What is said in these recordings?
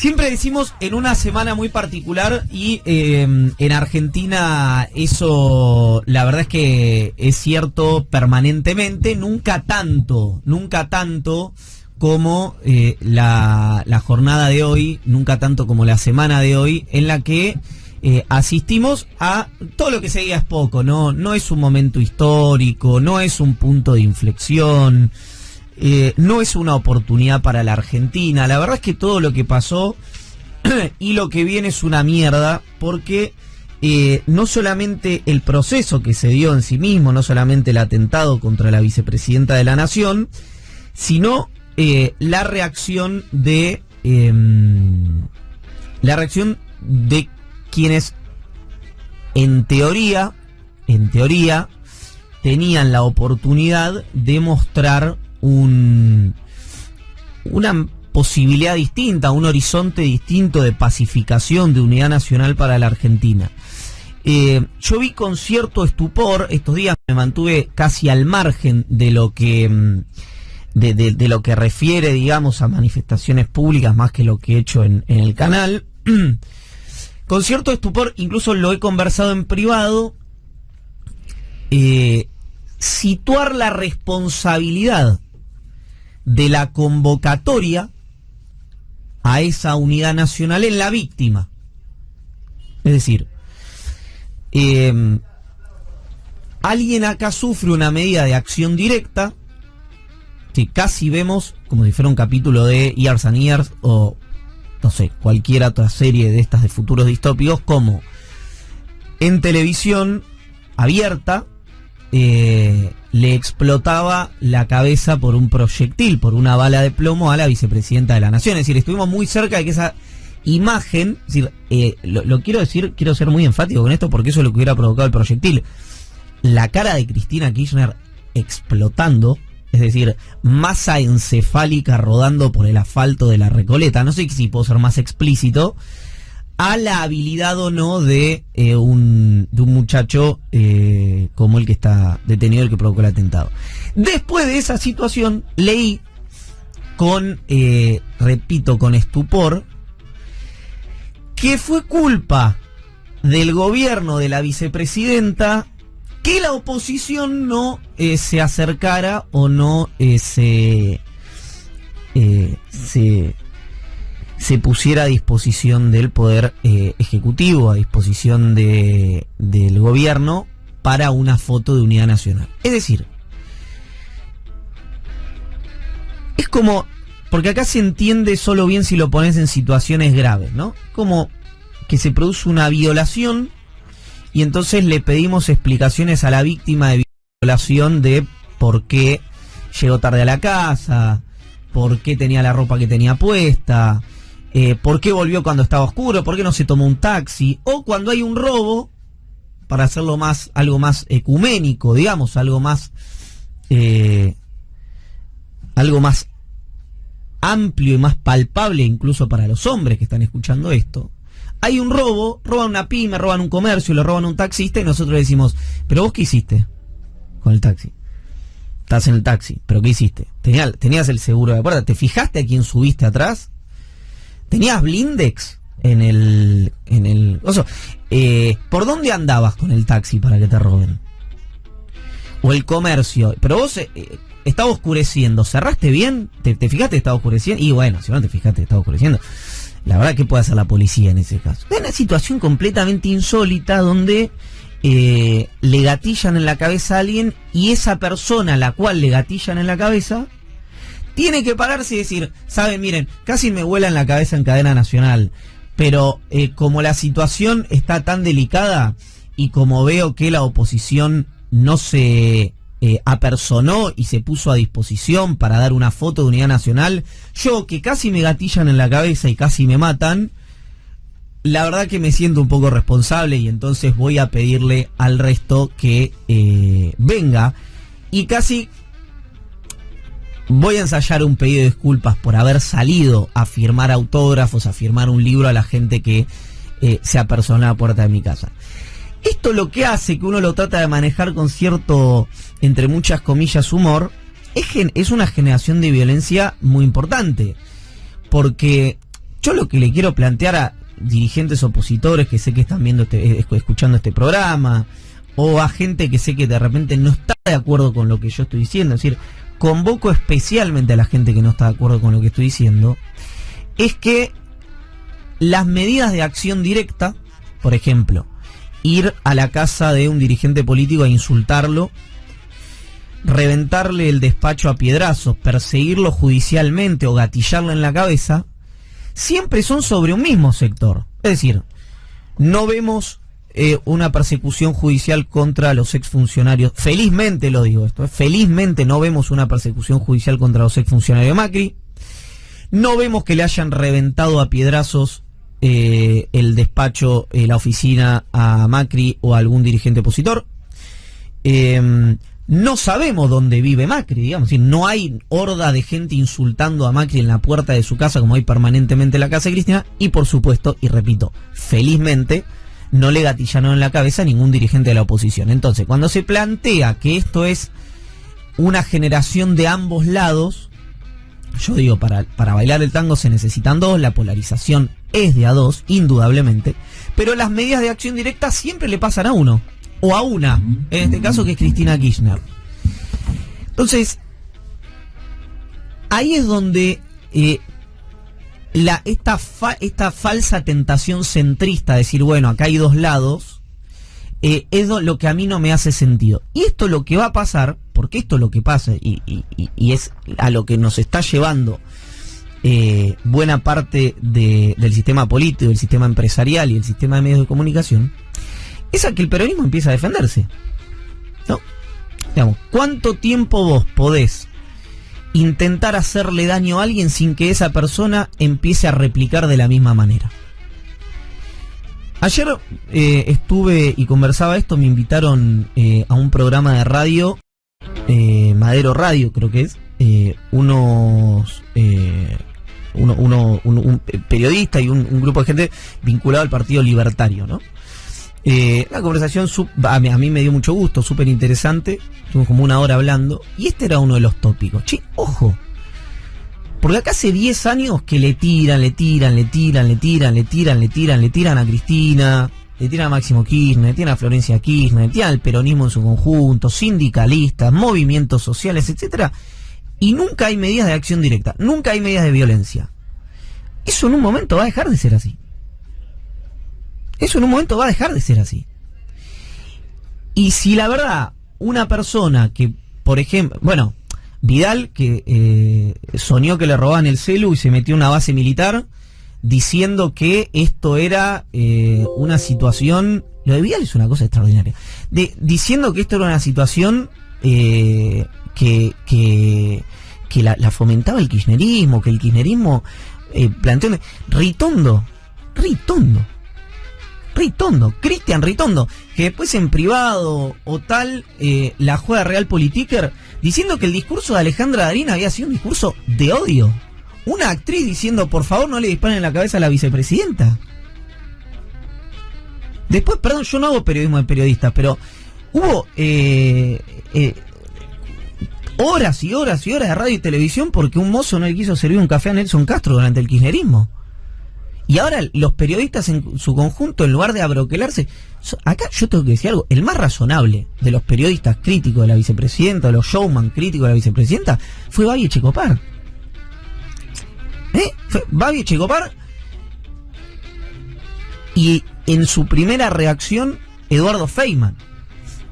Siempre decimos en una semana muy particular y en Argentina eso la verdad es que es cierto permanentemente, nunca tanto como la jornada de hoy, nunca tanto como la semana de hoy, en la que asistimos a todo lo que seguía es poco, no es un momento histórico, no es un punto de inflexión. No es una oportunidad para la Argentina. La verdad es que todo lo que pasó y lo que viene es una mierda, porque no solamente el proceso que se dio en sí mismo, no solamente el atentado contra la vicepresidenta de la Nación, sino la reacción de quienes en teoría tenían la oportunidad de mostrar una posibilidad distinta, un horizonte distinto de pacificación, de unidad nacional para la Argentina. Yo vi con cierto estupor, estos días me mantuve casi al margen de lo que de lo que refiere, digamos, a manifestaciones públicas, más que lo que he hecho en el canal. Con cierto estupor, incluso lo he conversado en privado, situar la responsabilidad de la convocatoria a esa unidad nacional en la víctima. Es decir, alguien acá sufre una medida de acción directa que casi vemos como si fuera un capítulo de Years and Years o no sé, cualquier otra serie de estas de futuros distópicos, como en televisión abierta le explotaba la cabeza por un proyectil, por una bala de plomo a la vicepresidenta de la Nación. Es decir, estuvimos muy cerca de que esa imagen, es decir, lo quiero decir, quiero ser muy enfático con esto porque eso es lo que hubiera provocado el proyectil. La cara de Cristina Kirchner explotando, es decir, masa encefálica rodando por el asfalto de la Recoleta, no sé si puedo ser más explícito, a la habilidad o no de un muchacho como el que está detenido, el que provocó el atentado. Después de esa situación, leí repito, con estupor, que fue culpa del gobierno de la vicepresidenta que la oposición no se acercara o no se pusiera a disposición del Poder Ejecutivo, a disposición del gobierno para una foto de unidad nacional. Es decir, es como, porque acá se entiende solo bien si lo pones en situaciones graves, ¿no? Como que se produce una violación y entonces le pedimos explicaciones a la víctima de violación de por qué llegó tarde a la casa, por qué tenía la ropa que tenía puesta, por qué volvió cuando estaba oscuro, por qué no se tomó un taxi, o cuando hay un robo, para hacerlo algo más ecuménico, digamos, algo más amplio y más palpable incluso para los hombres que están escuchando esto. Hay un robo, roban una pyme, roban un comercio, le roban a un taxista y nosotros le decimos, pero vos qué hiciste con el taxi. Estás en el taxi, pero ¿qué hiciste? Tenías el seguro de la puerta, ¿te fijaste a quién subiste atrás? ¿Tenías blindex en el oso? ¿Por dónde andabas con el taxi para que te roben? O el comercio, pero vos estaba oscureciendo, ¿cerraste bien? ¿Te fijaste que estaba oscureciendo? Y bueno, si no te fijaste que estaba oscureciendo, la verdad, ¿qué puede hacer la policía en ese caso? Es una situación completamente insólita donde le gatillan en la cabeza a alguien y esa persona a la cual le gatillan en la cabeza tiene que pararse y decir, saben, miren, casi me vuela en la cabeza en cadena nacional, pero como la situación está tan delicada y como veo que la oposición no se apersonó y se puso a disposición para dar una foto de unidad nacional, yo que casi me gatillan en la cabeza y casi me matan, la verdad que me siento un poco responsable y entonces voy a pedirle al resto que venga y casi voy a ensayar un pedido de disculpas por haber salido a firmar autógrafos, a firmar un libro a la gente que se apersonó a la puerta de mi casa. Esto lo que hace que uno lo trata de manejar con cierto, entre muchas comillas, humor, es una generación de violencia muy importante. Porque Yo lo que le quiero plantear a dirigentes opositores que sé que están viendo escuchando este programa, o a gente que sé que de repente no está de acuerdo con lo que yo estoy diciendo, es decir, convoco especialmente a la gente que no está de acuerdo con lo que estoy diciendo, es que las medidas de acción directa, por ejemplo, ir a la casa de un dirigente político a insultarlo, reventarle el despacho a piedrazos, perseguirlo judicialmente o gatillarlo en la cabeza, siempre son sobre un mismo sector. Es decir, no vemos una persecución judicial contra los exfuncionarios. Felizmente lo digo esto, felizmente no vemos una persecución judicial contra los exfuncionarios de Macri. No vemos que le hayan reventado a piedrazos el despacho, la oficina a Macri o a algún dirigente opositor. No sabemos dónde vive Macri, digamos, no hay horda de gente insultando a Macri en la puerta de su casa como hay permanentemente en la casa de Cristina, y por supuesto, y repito, felizmente no le gatillaron en la cabeza a ningún dirigente de la oposición. Entonces, cuando se plantea que esto es una generación de ambos lados, yo digo, para bailar el tango se necesitan dos, la polarización es de a dos, indudablemente, pero las medidas de acción directa siempre le pasan a uno, o a una, en este caso que es Cristina Kirchner. Entonces, ahí es donde esta falsa tentación centrista de decir, bueno, acá hay dos lados, es lo que a mí no me hace sentido. Y esto es lo que va a pasar, porque esto es lo que pasa, y es a lo que nos está llevando buena parte del sistema político, del sistema empresarial y el sistema de medios de comunicación, es a que el peronismo empieza a defenderse, ¿no? Digamos, ¿cuánto tiempo vos podés intentar hacerle daño a alguien sin que esa persona empiece a replicar de la misma manera? Ayer estuve y conversaba esto, me invitaron a un programa de radio, Madero Radio creo que es, un periodista y un grupo de gente vinculado al Partido Libertario, ¿no? La conversación a mí me dio mucho gusto, súper interesante. Estuvimos como una hora hablando y este era uno de los tópicos. Che, ojo, porque acá hace 10 años que le tiran a Cristina, le tiran a Máximo Kirchner, le tiran a Florencia Kirchner, le tiran al peronismo en su conjunto, sindicalistas, movimientos sociales, etcétera, y nunca hay medidas de acción directa, nunca hay medidas de violencia. Eso en un momento va a dejar de ser así. Eso en un momento va a dejar de ser así. Y si la verdad, una persona que, por ejemplo, bueno, Vidal, que soñó que le robaban el celu y se metió en una base militar, diciendo que esto era una situación, lo de Vidal es una cosa extraordinaria, diciendo que esto era una situación que la fomentaba el kirchnerismo, que el kirchnerismo planteó, Cristian Ritondo, que después en privado o tal la juega Real Politiker, diciendo que el discurso de Alejandra Darín había sido un discurso de odio. Una actriz diciendo, por favor no le disparen en la cabeza a la vicepresidenta. Después, perdón, yo no hago periodismo de periodistas, pero hubo horas y horas y horas de radio y televisión porque un mozo no le quiso servir un café a Nelson Castro durante el kirchnerismo. Y ahora los periodistas en su conjunto, en lugar de abroquelarse, acá yo tengo que decir algo, el más razonable de los periodistas críticos de la vicepresidenta, de los showman críticos de la vicepresidenta, fue Babi Echecopar. Fue Babi Echecopar, y en su primera reacción, Eduardo Feynman.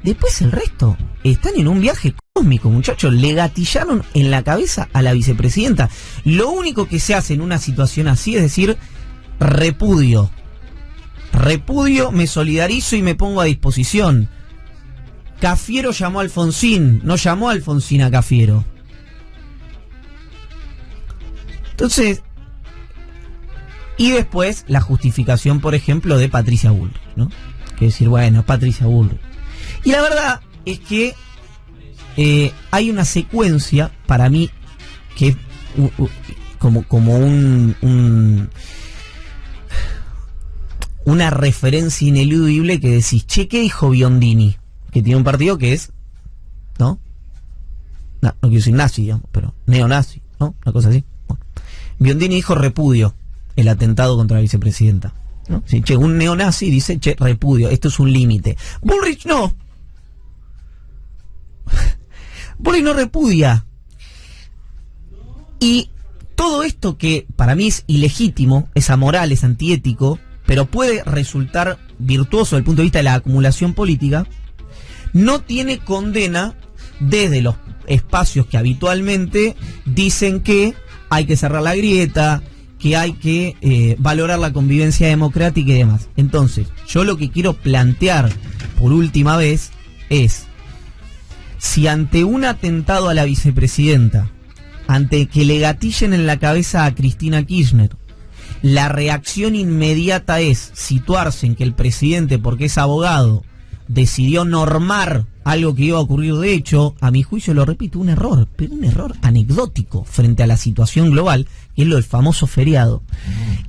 Después el resto están en un viaje cósmico, muchachos. Le gatillaron en la cabeza a la vicepresidenta. Lo único que se hace en una situación así es decir, repudio, me solidarizo y me pongo a disposición. Cafiero llamó a Alfonsín, no llamó a Alfonsín a Cafiero. Entonces, y después la justificación, por ejemplo, de Patricia Bullrich, ¿no? Que decir, bueno, Patricia Bullrich. Y la verdad es que hay una secuencia, para mí, que es como una referencia ineludible que decís, che, ¿qué dijo Biondini? Que tiene un partido que es, ¿no? No quiero decir nazi, digamos, pero neonazi, ¿no? Una cosa así. Bueno. Biondini dijo repudio. el atentado contra la vicepresidenta, ¿no? Si, che, un neonazi dice, che, repudio, esto es un límite. Bullrich no. Bullrich no repudia. Y todo esto que para mí es ilegítimo, es amoral, es antiético, pero puede resultar virtuoso desde el punto de vista de la acumulación política, no tiene condena desde los espacios que habitualmente dicen que hay que cerrar la grieta, que hay que valorar la convivencia democrática y demás. Entonces, yo lo que quiero plantear por última vez es, si ante un atentado a la vicepresidenta, ante que le gatillen en la cabeza a Cristina Kirchner, la reacción inmediata es situarse en que el presidente, porque es abogado, decidió normar algo que iba a ocurrir de hecho, a mi juicio, lo repito, un error, pero un error anecdótico frente a la situación global, que es lo del famoso feriado.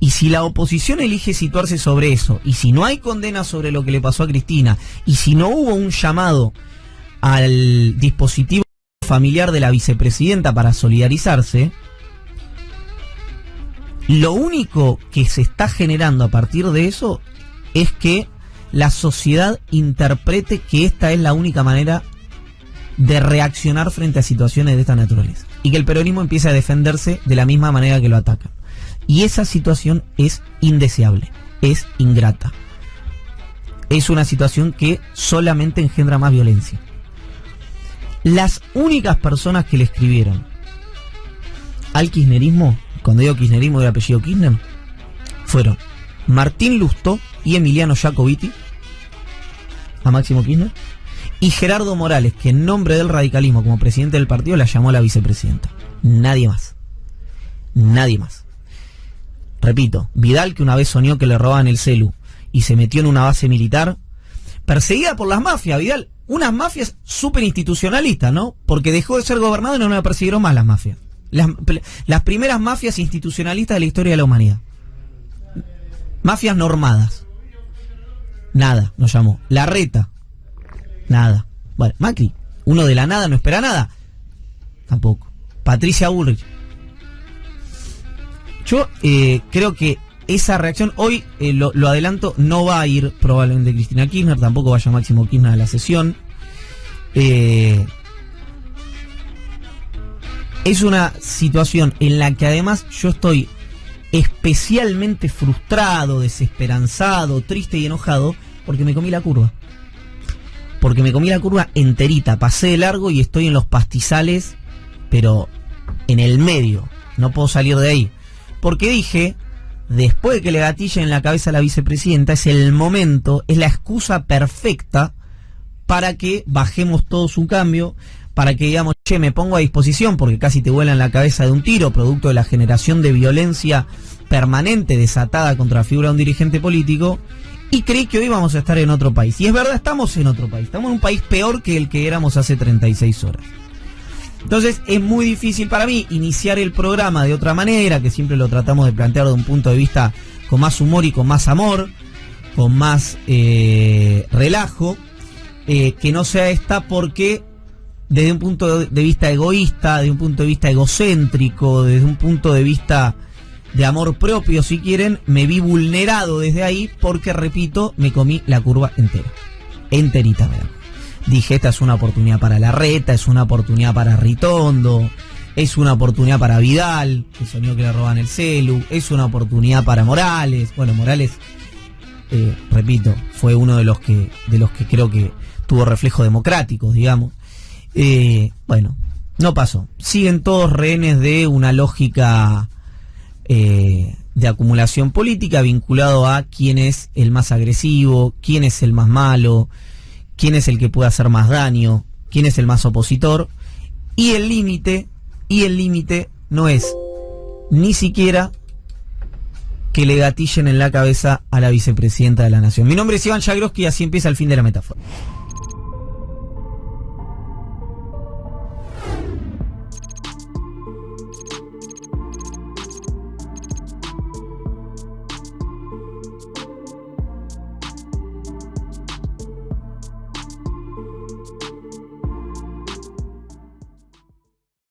Y si la oposición elige situarse sobre eso, y si no hay condena sobre lo que le pasó a Cristina, y si no hubo un llamado al dispositivo familiar de la vicepresidenta para solidarizarse, lo único que se está generando a partir de eso es que la sociedad interprete que esta es la única manera de reaccionar frente a situaciones de esta naturaleza, y que el peronismo empiece a defenderse de la misma manera que lo atacan. Y esa situación es indeseable, es ingrata, es una situación que solamente engendra más violencia. Las únicas personas que le escribieron al kirchnerismo, cuando digo kirchnerismo de apellido Kirchner, fueron Martín Lustó y Emiliano Jacobiti a Máximo Kirchner, y Gerardo Morales, que en nombre del radicalismo como presidente del partido la llamó a la vicepresidenta. Nadie más. Nadie más. Repito, Vidal, que una vez soñó que le robaban el celu y se metió en una base militar, perseguida por las mafias, Vidal, unas mafias súper institucionalistas, ¿no? Porque dejó de ser gobernador y no me persiguieron más las mafias. Las primeras mafias institucionalistas de la historia de la humanidad. Mafias normadas. Nada, nos llamó. Larreta. Nada. Bueno, Macri, uno de la nada no espera nada. Tampoco. Patricia Bullrich. Yo creo que esa reacción, hoy lo adelanto, no va a ir probablemente Cristina Kirchner, tampoco vaya Máximo Kirchner a la sesión. Es una situación en la que además yo estoy especialmente frustrado, desesperanzado, triste y enojado, porque me comí la curva. Porque me comí la curva enterita, pasé de largo y estoy en los pastizales, pero en el medio, no puedo salir de ahí. Porque dije, después de que le gatillen en la cabeza a la vicepresidenta, es el momento, es la excusa perfecta para que bajemos todos un cambio, para que digamos, che, me pongo a disposición porque casi te vuelan la cabeza de un tiro, producto de la generación de violencia permanente desatada contra la figura de un dirigente político, y creí que hoy vamos a estar en otro país. Y es verdad, estamos en otro país, estamos en un país peor que el que éramos hace 36 horas. Entonces es muy difícil para mí iniciar el programa de otra manera, que siempre lo tratamos de plantear de un punto de vista con más humor y con más amor, con más relajo, que no sea esta, porque desde un punto de vista egoísta, desde un punto de vista egocéntrico, desde un punto de vista de amor propio, si quieren, me vi vulnerado desde ahí porque, repito, me comí la curva entera. Enterita, ¿verdad? Dije, esta es una oportunidad para Larreta, es una oportunidad para Ritondo, es una oportunidad para Vidal, que soñó que le roban el celu, es una oportunidad para Morales. Bueno, Morales, repito, fue uno de los que creo que tuvo reflejos democráticos, digamos. Bueno, no pasó. Siguen todos rehenes de una lógica de acumulación política vinculado a quién es el más agresivo, quién es el más malo, quién es el que puede hacer más daño, quién es el más opositor, y el límite no es ni siquiera que le gatillen en la cabeza a la vicepresidenta de la Nación. Mi nombre es Iván Jagroski y así empieza el fin de la metáfora.